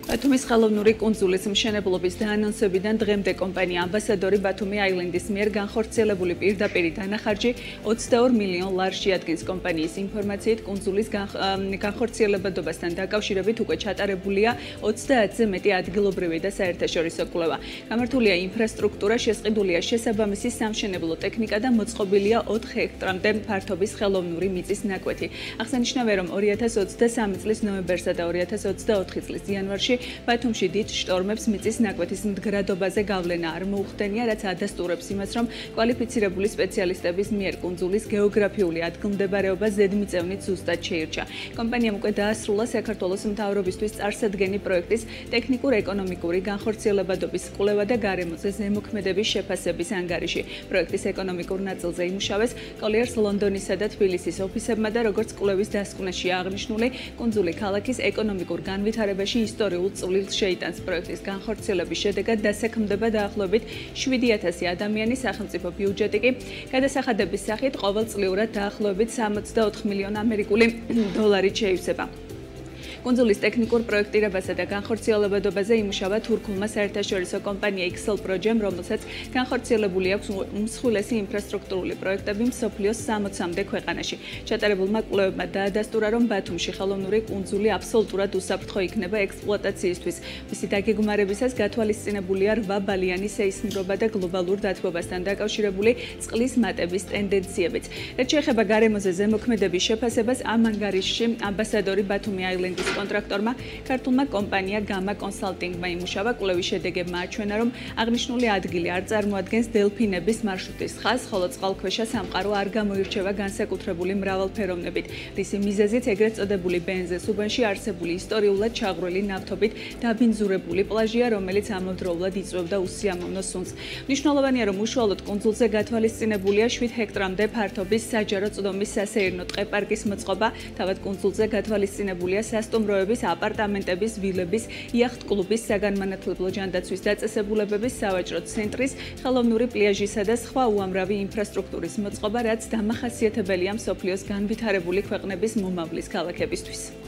ბათუმის ხელოვნური კუნძულის მშენებლობის დაანონსებიდან დღემდე კომპანია ამბასადორი ბათუმი აილენდის მიერ განხორციელებული პირდაპირი დანახარჯი 22 მილიონ ლარს შეადგენს. კომპანიის ინფორმაციით, კუნძულის განხორციელებადობასთან დაკავშირებით უკვე ჩატარებულია 30-ზე მეტი ადგილობრივი და საერთაშორისო კვლევა. გამართულია ინფრასტრუქტურა, შესყიდულია შესაბამისი სამშენებლო ტექნიკა და მოწყობილია 4 ჰექტრამდე ფართობის ხელოვნური მიწის ნაკვეთი. აღსანიშნავია, რომ 2023 წლის ნოემბერსა და 2024 წლის იანვარში ბათუმში დიდ შტორმებს მიწის ნაკვეთის მდგრადობაზე გავლენა არ მოუხდენია, რაც ადასტურებს იმას, რომ კვალიფიცირებული სპეციალისტების მიერ კუნძულის გეოგრაფიული ადგილმდებარეობა ზედმიწევნით ზუსტად შეირჩა. კომპანიამ უკვე დაასრულა საქართველოს მთავრობისთვის წარსადგენი პროექტის ტექნიკურ-ეკონომიკური განხორციელებადობის კვლევა და გარემოზე ზემოქმედების შეფასების ანგარიში. პროექტის ეკონომიკურ ნაწილზე იმუშავეს კოლიარს ლონდონისა და თბილისის ოფისებმა და როგორც კვლევის დასკვნაში აღნიშნული, კუნძული ქალაქის ეკონომიკურ განვითარებაში ისტორიულ წვლილს შეიტანს. პროექტის განხორციელების შედეგად დასაქმდება დაახლოებით 7000 ადამიანის სახელმწიფო ბიუჯეტი კი გადასახადების სახით ყოველწლიურად დაახლოებით 64 მილიონ ამერიკული დოლარით შეივსება. კუნძულის ტექნიკურ პროექტირებასა და განხორციელებადობაზე იმუშავა თურქულმა საერთაშორისო კომპანია Excel Project, რომელსაც განხორციელებული აქვს უმსხვილესი ინფრასტრუქტურული პროექტები მსოფლიოს 60-მდე ქვეყანაში. ჩატარებულმა კვლევებმა დაადასტურა, რომ ბათუმში ხელოვნური კუნძული აბსოლუტურად უსაფრთხო იქნება ექსპლუატაციისთვის. მისი დაგეგმარებისას გათვალისწინებულია 8 ბალიანი სეისმურობა და გლობალურ დათბობასთან დაკავშირებული წყლის მატების ტენდენციებიც. რაც შეეხება გარემოზე ზემოქმედების შეფასებას, ამ ანგარიშში ამბასადორი ბათუმი აილენდის კონტრაქტორმა ქართულმა კომპანია გამა კონსალტინგმა იმუშავა. კვლევის შედეგებმა აჩვენა, რომ აღნიშნული ადგილი არ წარმოადგენს დელფინების მარშრუტის ხაზს, ხოლო წყალქვეშა სამყარო არ გამოირჩევა განსაკუთრებული მრავალფეროვნებით. რისი მიზეზით ეგრეთ წოდებული ბენზეს უბანში არსებული ისტორიულად ჩაღრული ნავთობით დაბინძურებული პლაჟია, რომელიც ამავდროულად იწვევდა უსიამოვნო სუნს. მნიშვნელოვანია, რომ უშუალოდ კუნძულზე გათვალისწინებულია 7 ჰექტრამდე ფართობის საჯარო წვდომის სასეირნო ტყე-პარკის მოწყობა, თავად კუნძულზე გათვალისწინებულია სტუმროების, აპარტამენტების, ვილების, იახტ-კლუბის, საგანმანათლებლო ჯანდაცვის დაწესებულებების, სავაჭრო ცენტრის, ხელოვნური პლიაჟისა და სხვა უამრავი ინფრასტრუქტურის მოწყობა, რაც დამახასიათებელია მსოფლიოს განვითარებული ქვეყნების მომავლის ქალაქებისთვის.